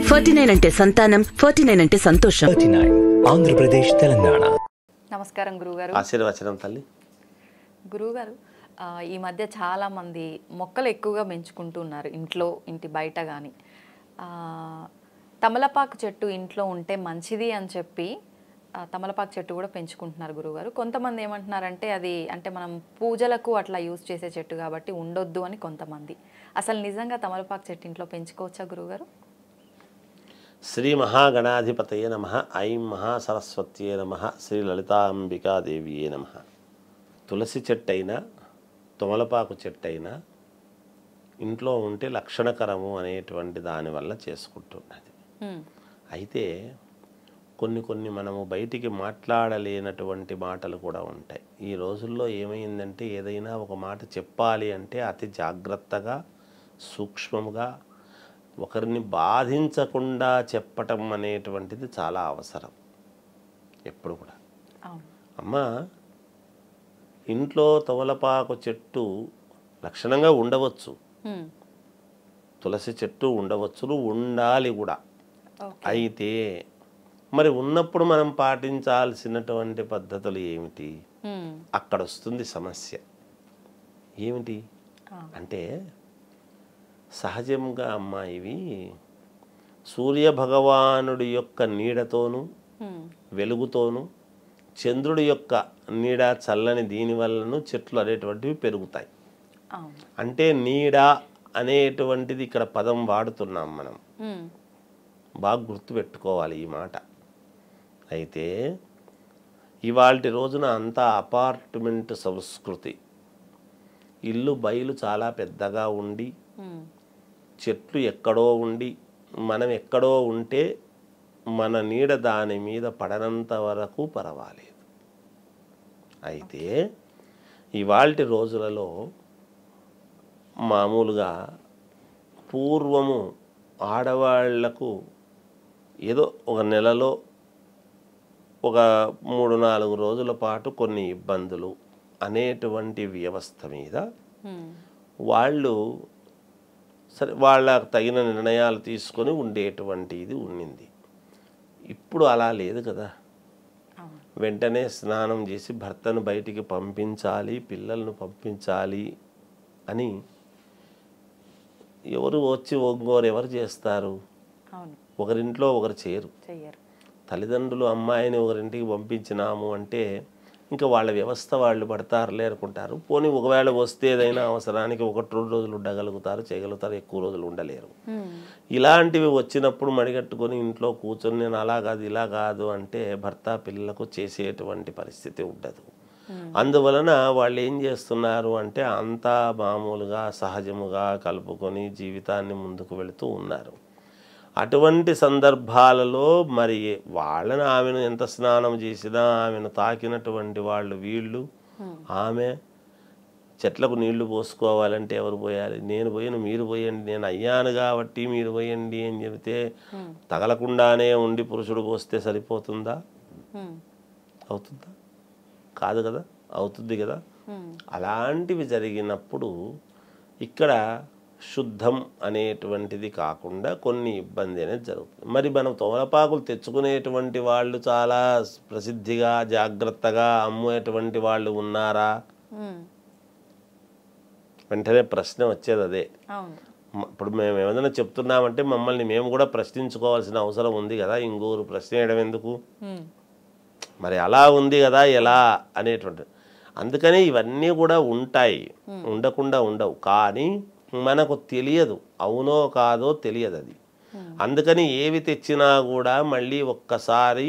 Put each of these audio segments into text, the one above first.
49 అంటే సంతానం, 49 అంటే సంతోషం. 39 ఆంధ్రప్రదేశ్ తెలంగాణ. నమస్కారం గురుగారు. ఆశీర్వచనం తల్లి. గురుగారు, ఈ మధ్య చాలా మంది మొక్కలు ఎక్కువగా పెంచుకుంటూ ఉన్నారు, ఇంట్లో ఇంటి బయట కానీ. తమలపాకు చెట్టు ఇంట్లో ఉంటే మంచిది అని చెప్పి తమలపాకు చెట్టు కూడా పెంచుకుంటున్నారు గురుగారు. కొంతమంది ఏమంటున్నారంటే అది అంటే మనం పూజలకు అట్లా యూజ్ చేసే చెట్టు కాబట్టి ఉండొద్దు అని కొంతమంది. అసలు నిజంగా తమలపాకు చెట్టు ఇంట్లో పెంచుకోవచ్చా గురుగారు? శ్రీ మహాగణాధిపతయే నమః. ఐం మహాసరస్వత్యే నమః. శ్రీ లలితాంబికాదేవియే నమః. తులసి చెట్టైనా తమలపాకు చెట్టైనా ఇంట్లో ఉంటే లక్షణకరము అనేటువంటి దానివల్ల చేసుకుంటున్నది. అయితే కొన్ని మనము బయటికి మాట్లాడలేనటువంటి మాటలు కూడా ఉంటాయి. ఈ రోజుల్లో ఏమైందంటే ఏదైనా ఒక మాట చెప్పాలి అంటే అతి జాగ్రత్తగా సూక్ష్మంగా ఒకరిని బాధించకుండా చెప్పటం అనేటువంటిది చాలా అవసరం ఎప్పుడు కూడా. అమ్మ, ఇంట్లో తమలపాకు చెట్టు లక్షణంగా ఉండవచ్చు, తులసి చెట్టు ఉండవచ్చును, ఉండాలి కూడా. అయితే మరి ఉన్నప్పుడు మనం పాటించాల్సినటువంటి పద్ధతులు ఏమిటి? అక్కడ వస్తుంది సమస్య. ఏమిటి అంటే సహజంగా అమ్మ ఇవి సూర్యభగవానుడి యొక్క నీడతోనూ వెలుగుతోనూ చంద్రుడి యొక్క నీడ చల్లని దీనివల్లను చెట్లు అనేటువంటివి పెరుగుతాయి. అంటే నీడ అనేటువంటిది ఇక్కడ పదం వాడుతున్నాం మనం, బాగా గుర్తుపెట్టుకోవాలి ఈ మాట. అయితే ఇవాల్టి రోజున అంతా అపార్ట్మెంట్ సంస్కృతి, ఇల్లు బయలు చాలా పెద్దగా ఉండి చెట్లు ఎక్కడో ఉండి మనం ఎక్కడో ఉంటే మన నీడ దాని మీద పడనంత వరకు పర్వాలేదు. అయితే ఇవాల్టి రోజులలో మామూలుగా పూర్వము ఆడవాళ్లకు ఏదో ఒక నెలలో ఒక 3-4 రోజుల పాటు కొన్ని ఇబ్బందులు అనేటువంటి వ్యవస్థ మీద వాళ్ళు సరే వాళ్ళకు తగిన నిర్ణయాలు తీసుకొని ఉండేటువంటిది ఉండింది. ఇప్పుడు అలా లేదు కదా. వెంటనే స్నానం చేసి భర్తను బయటికి పంపించాలి, పిల్లలను పంపించాలి అని ఎవరు వచ్చి ఒంగోరు ఎవరు చేస్తారు? ఒకరింట్లో ఒకరు చేయరు. తల్లిదండ్రులు అమ్మాయిని ఒకరింటికి పంపించినాము అంటే ఇంకా వాళ్ళ వ్యవస్థ వాళ్ళు పడతారులే అనుకుంటారు. పోనీ ఒకవేళ వస్తే ఏదైనా అవసరానికి 1-2 రోజులు ఉండగలుగుతారు, చేయగలుగుతారు, ఎక్కువ రోజులు ఉండలేరు. ఇలాంటివి వచ్చినప్పుడు మడిగట్టుకొని ఇంట్లో కూర్చొని నేను అలా కాదు ఇలా కాదు అంటే భర్త పిల్లలకు చేసేటువంటి పరిస్థితి ఉండదు. అందువలన వాళ్ళు ఏం చేస్తున్నారు అంటే అంతా మామూలుగా సహజముగా కలుపుకొని జీవితాన్ని ముందుకు వెళుతూ ఉన్నారు. అటువంటి సందర్భాలలో మరి వాళ్ళని ఆమెను ఎంత స్నానం చేసినా ఆమెను తాకినటువంటి వాళ్ళు వీళ్ళు, ఆమె చెట్లకు నీళ్లు పోసుకోవాలంటే ఎవరు పోయాలి? నేను పోయిన మీరు పోయండి, నేను అయ్యాను కాబట్టి మీరు పోయండి అని చెబితే తగలకుండానే ఉండి పురుషుడు పోస్తే సరిపోతుందా? అవుతుందా? కాదు కదా, అవుతుంది కదా. అలాంటివి జరిగినప్పుడు ఇక్కడ శుద్ధం అనేటువంటిది కాకుండా కొన్ని ఇబ్బంది అనేది జరుగుతుంది. మరి మనం తమలపాకులు తెచ్చుకునేటువంటి వాళ్ళు చాలా ప్రసిద్ధిగా జాగ్రత్తగా అమ్మేటువంటి వాళ్ళు ఉన్నారా? వెంటనే ప్రశ్న వచ్చేది అదే. ఇప్పుడు మేము ఏమైనా చెప్తున్నామంటే మమ్మల్ని మేము కూడా ప్రశ్నించుకోవాల్సిన అవసరం ఉంది కదా. ఇంకోరు ప్రశ్న వేయడం ఎందుకు? మరి అలా ఉంది కదా ఎలా అనేటువంటి. అందుకని ఇవన్నీ కూడా ఉంటాయి, ఉండకుండా ఉండవు. కానీ మనకు తెలియదు, అవునో కాదో తెలియదు అది. అందుకని ఏవి తెచ్చినా కూడా మళ్ళీ ఒక్కసారి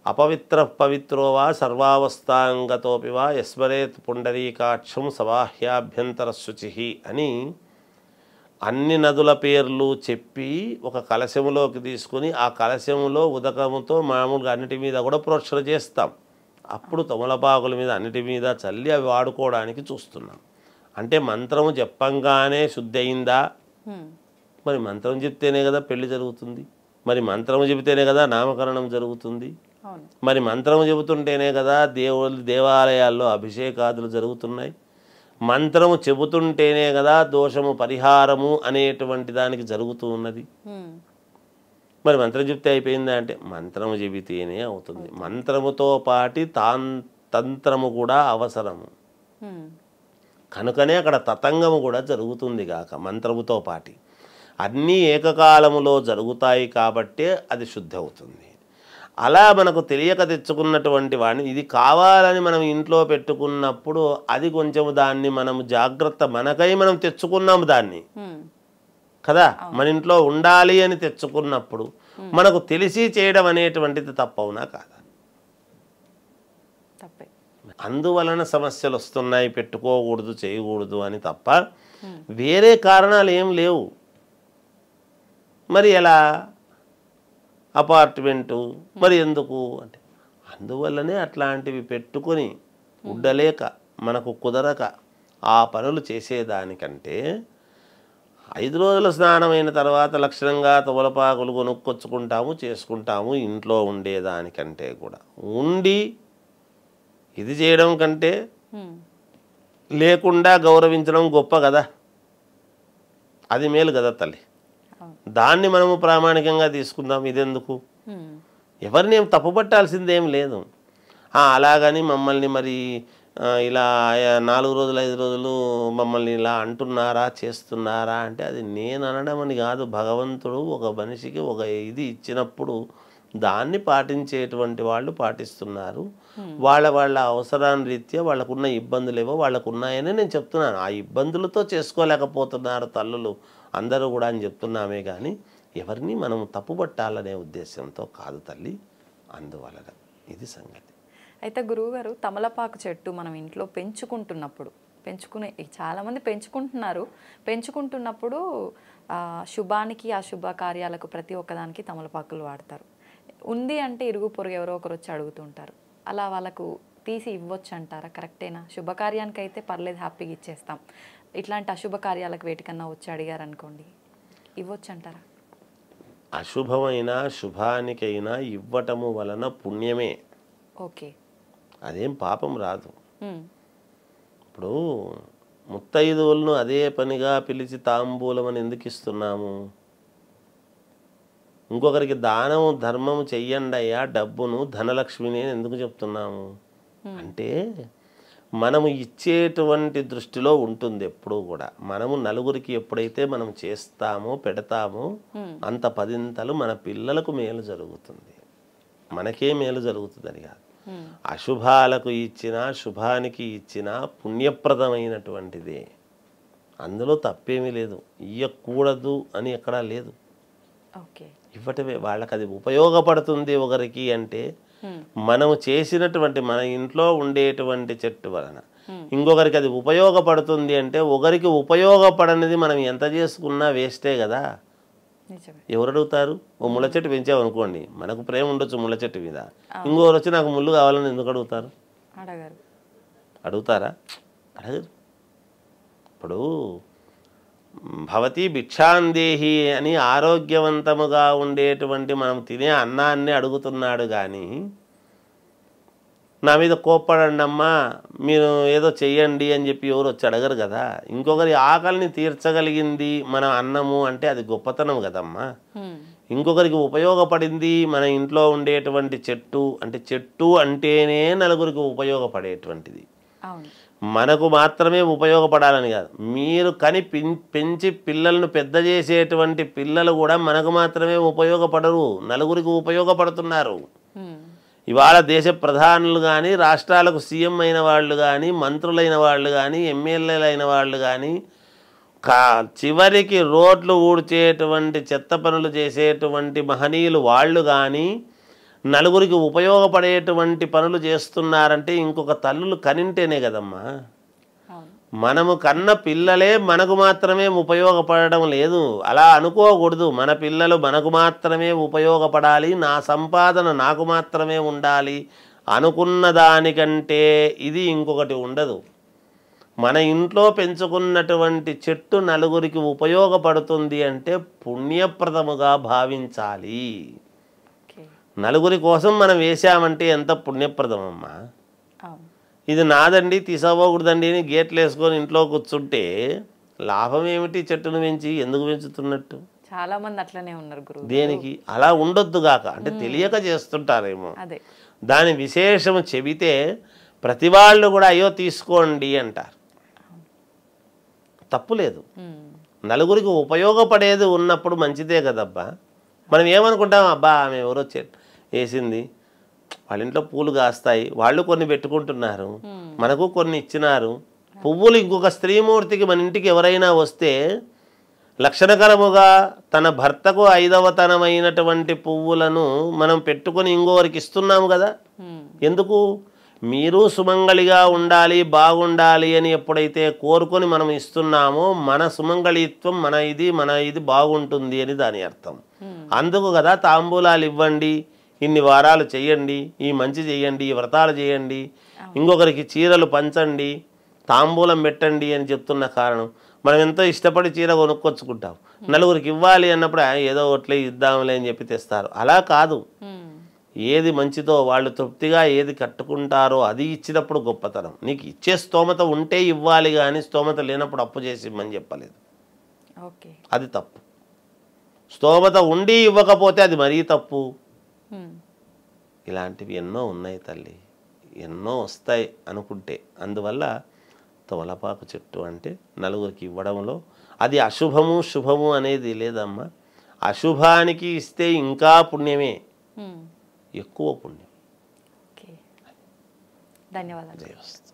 అపవిత్ర పవిత్రోవా సర్వావస్థాంగతోపివా యస్మరేత్ పుండరీకాక్షం సబాహ్యాభ్యంతర శుచి అని అన్ని నదుల పేర్లు చెప్పి ఒక కలశములోకి తీసుకుని ఆ కలశములో ఉదకముతో మామూలుగా అన్నిటి మీద కూడా ప్రోక్షణ చేస్తాం. అప్పుడు తమలపాకుల మీద అన్నిటి మీద చల్లి అవి వాడుకోవడానికి చూస్తున్నాం. అంటే మంత్రము చెప్పంగానే శుద్ధి అయిందా? మరి మంత్రం చెప్తేనే కదా పెళ్లి జరుగుతుంది, మరి మంత్రము చెబితేనే కదా నామకరణం జరుగుతుంది, మరి మంత్రము చెబుతుంటేనే కదా దేవాలయాల్లో అభిషేకాదులు జరుగుతున్నాయి, మంత్రము చెబుతుంటేనే కదా దోషము పరిహారము అనేటువంటి దానికి జరుగుతూ ఉన్నది. మరి మంత్రం చెప్తే అయిపోయిందా అంటే మంత్రము చెబితేనే అవుతుంది. మంత్రముతో పాటి తంత్రము కూడా అవసరము. కనుకనే అక్కడ తతంగము కూడా జరుగుతుంది కాక మంత్రముతో పాటి అన్నీ ఏకకాలములో జరుగుతాయి కాబట్టే అది శుద్ధి అవుతుంది. అలా మనకు తెలియక తెచ్చుకున్నటువంటి వాడిని ఇది కావాలని మనం ఇంట్లో పెట్టుకున్నప్పుడు అది కొంచెం దాన్ని మనం జాగ్రత్త మనకై మనం తెచ్చుకున్నాము దాన్ని కదా, మన ఇంట్లో ఉండాలి అని తెచ్చుకున్నప్పుడు మనకు తెలిసి చేయడం అనేటువంటిది తప్పవునా కాదా? అందువలన సమస్యలు వస్తున్నాయి, పెట్టుకోకూడదు చేయకూడదు అని తప్ప వేరే కారణాలు ఏం లేవు. మరి ఎలా అపార్ట్మెంటు మరి ఎందుకు అంటే అందువల్లనే అట్లాంటివి పెట్టుకొని ఉండలేక మనకు కుదరక ఆ పనులు చేసేదానికంటే 5 రోజుల స్నానమైన తర్వాత లక్షణంగా తమలపాకులు కొనుక్కొచ్చుకుంటాము చేసుకుంటాము. ఇంట్లో ఉండేదానికంటే కూడా ఉండి ఇది చేయడం కంటే లేకుండా గౌరవించడం గొప్ప కదా, అది మేలు కదా తల్లి. దాన్ని మనము ప్రామాణికంగా తీసుకుందాం. ఇదెందుకు ఎవరిని ఏం తప్పుపట్టాల్సిందేం లేదు. అలాగని మమ్మల్ని మరి ఇలా 4 రోజులు 5 రోజులు మమ్మల్ని ఇలా అంటున్నారా చేస్తున్నారా అంటే అది నేను అనడం అని కాదు. భగవంతుడు ఒక మనిషికి ఒక ఇది ఇచ్చినప్పుడు దాన్ని పాటించేటువంటి వాళ్ళు పాటిస్తున్నారు. వాళ్ళ అవసరాన్ని రీత్యా వాళ్ళకున్న ఇబ్బందులు ఏవో వాళ్ళకు ఉన్నాయని నేను చెప్తున్నాను. ఆ ఇబ్బందులతో చేసుకోలేకపోతున్నారు తల్లులు అందరూ కూడా అని చెప్తున్నామే కానీ ఎవరిని మనం తప్పుపట్టాలనే ఉద్దేశంతో కాదు తల్లి. అందువలన ఇది సంగతి. అయితే గురువుగారు తమలపాకు చెట్టు మనం ఇంట్లో చాలామంది పెంచుకుంటున్నప్పుడు శుభానికి అశుభ కార్యాలకు ప్రతి ఒక్కదానికి తమలపాకులు వాడతారు. ఉంది అంటే ఇరుగు పొరుగు ఎవరో ఒకరు వచ్చి అడుగుతుంటారు. అలా వాళ్ళకు తీసి ఇవ్వచ్చు అంటారా? కరెక్టేనా? శుభకార్యానికి అయితే పర్లేదు, హ్యాపీగా ఇచ్చేస్తాం. ఇట్లాంటి అశుభ కార్యాలకు వేటికన్నా వచ్చి అడిగారు అనుకోండి, ఇవ్వచ్చు అంటారా? అశుభమైనా శుభానికైనా ఇవ్వటము వలన పుణ్యమే. ఓకే, అదేం పాపం రాదు. ఇప్పుడు ముత్తైదువులను అదే పనిగా పిలిచి తాంబూలం అని ఎందుకు ఇస్తున్నాము? ఇంకొకరికి దానము ధర్మము చెయ్యండి అయ్యా డబ్బును ధనలక్ష్మిని ఎందుకు చెప్తున్నాము అంటే మనము ఇచ్చేటువంటి దృష్టిలో ఉంటుంది ఎప్పుడూ కూడా. మనము నలుగురికి ఎప్పుడైతే మనం చేస్తామో పెడతామో అంత 10 మన పిల్లలకు మేలు జరుగుతుంది, మనకే మేలు జరుగుతుందని కాదు. అశుభాలకు ఇచ్చినా శుభానికి ఇచ్చినా పుణ్యప్రదమైనటువంటిదే, అందులో తప్పేమీ లేదు. ఇయ్యకూడదు అని ఎక్కడా లేదు. ఇవ్వటమే వాళ్ళకి అది ఉపయోగపడుతుంది. ఒకరికి అంటే మనము చేసినటువంటి మన ఇంట్లో ఉండేటువంటి చెట్టు వలన ఇంకొకరికి అది ఉపయోగపడుతుంది అంటే ఒకరికి ఉపయోగపడనిది మనం ఎంత చేసుకున్నా వేస్టే కదా. ఎవరు అడుగుతారు? ఓ ముళ్ళ చెట్టు పెంచామనుకోండి, మనకు ప్రేమ ఉండొచ్చు ముళ్ళ చెట్టు మీద, ఇంకొకరు వచ్చి నాకు ముళ్ళు కావాలని ఎందుకు అడుగుతారు? అడుగుతారా? అడగరు. ఇప్పుడు భవతి భిక్షాందేహి అని ఆరోగ్యవంతముగా ఉండేటువంటి మనం తినే అన్నాన్ని అడుగుతున్నాడు కానీ నా మీద కోప్పడండి అమ్మా మీరు ఏదో చెయ్యండి అని చెప్పి ఎవరు వచ్చి అడగరు కదా. ఇంకొకరి ఆకలిని తీర్చగలిగింది మన అన్నము అంటే అది గొప్పతనం కదమ్మా. ఇంకొకరికి ఉపయోగపడింది మన ఇంట్లో ఉండేటువంటి చెట్టు అంటే చెట్టు అంటేనే నలుగురికి ఉపయోగపడేటువంటిది. మనకు మాత్రమే ఉపయోగపడాలని కాదు, మీరు కని పెంచి పిల్లలను పెద్ద చేసేటువంటి పిల్లలు కూడా మనకు మాత్రమే ఉపయోగపడరు, నలుగురికి ఉపయోగపడుతున్నారు. ఇవాళ దేశ ప్రధానులు కానీ రాష్ట్రాలకు సీఎం అయిన వాళ్ళు కానీ మంత్రులైన వాళ్ళు కానీ ఎమ్మెల్యేలు అయిన వాళ్ళు కానీ చివరికి రోడ్లు ఊడ్చేటువంటి చెత్త పనులు చేసేటువంటి మహనీయులు వాళ్ళు కానీ నలుగురికి ఉపయోగపడేటువంటి పనులు చేస్తున్నారంటే ఇంకొక తల్లులు కనింటేనే కదమ్మా. మనము కన్న పిల్లలే మనకు మాత్రమే ఉపయోగపడడం లేదు, అలా అనుకోకూడదు. మన పిల్లలు మనకు మాత్రమే ఉపయోగపడాలి, నా సంపాదన నాకు మాత్రమే ఉండాలి అనుకున్న దానికంటే ఇది ఇంకొకటి ఉండదు. మన ఇంట్లో పెంచుకున్నటువంటి చెట్టు నలుగురికి ఉపయోగపడుతుంది అంటే పుణ్యప్రదముగా భావించాలి. నలుగురి కోసం మనం వేసామంటే ఎంత పుణ్యప్రదమమ్మా. ఇది నాదండి తీసుకోకూడదండి అని గేట్లు వేసుకొని ఇంట్లో కూర్చుంటే లాభం ఏమిటి చెట్టును పెంచి? ఎందుకు పెంచుతున్నట్టు? చాలా మంది అట్లనే ఉన్నారు గురువు. దేనికి? అలా ఉండొద్దు గాక, అంటే తెలియక చేస్తుంటారేమో. అదే దాని విశేషము చెబితే ప్రతి వాళ్ళు కూడా అయ్యో తీసుకోండి అంటారు. తప్పులేదు, నలుగురికి ఉపయోగపడేది ఉన్నప్పుడు మంచిదే కదబ్బా. మనం ఏమనుకుంటాం, అబ్బా ఆమె ఎవరో వేసింది, వాళ్ళ ఇంట్లో పూలు కాస్తాయి, వాళ్ళు కొన్ని పెట్టుకుంటున్నారు, మనకు కొన్ని ఇచ్చినారు. పువ్వులు ఇంకొక స్త్రీమూర్తికి మన ఇంటికి ఎవరైనా వస్తే లక్షణకరముగా తన భర్తకు 5వ తనమైనటువంటి పువ్వులను మనం పెట్టుకొని ఇంకోరికి ఇస్తున్నాము కదా. ఎందుకు? మీరు సుమంగళిగా ఉండాలి, బాగుండాలి అని ఎప్పుడైతే కోరుకొని మనం ఇస్తున్నామో మన సుమంగళిత్వం మన ఇది బాగుంటుంది అని దాని అర్థం. అందుకు కదా తాంబూలాలు ఇవ్వండి, ఇన్ని వారాలు చేయండి, ఈ మంచి చేయండి, ఈ వ్రతాలు చేయండి, ఇంకొకరికి చీరలు పంచండి, తాంబూలం పెట్టండి అని చెప్తున్న కారణం. మనం ఎంతో ఇష్టపడి చీర కొనుక్కొచ్చుకుంటాం, నలుగురికి ఇవ్వాలి అన్నప్పుడు ఏదో ఒకట్లే ఇద్దాంలే అని చెప్పి తెస్తారు. అలా కాదు, ఏది మంచిదో వాళ్ళు తృప్తిగా ఏది కట్టుకుంటారో అది ఇచ్చినప్పుడు గొప్పతనం. నీకు ఇచ్చే స్తోమత ఉంటే ఇవ్వాలి, కానీ స్తోమత లేనప్పుడు అప్పు చేసి ఇవ్వమని చెప్పలేదు. అది తప్పు. స్తోమత ఉండి ఇవ్వకపోతే అది మరీ తప్పు. ఇలాంటివి ఎన్నో ఉన్నాయి తల్లి, ఎన్నో వస్తాయి అనుకుంటే. అందువల్ల తమలపాకు చెట్టు అంటే నలుగురికి ఇవ్వడంలో అది అశుభము శుభము అనేది లేదమ్మా. అశుభానికి ఇస్తే ఇంకా పుణ్యమే, ఎక్కువ పుణ్యం. ధన్యవాదాలు. జై వస్తు.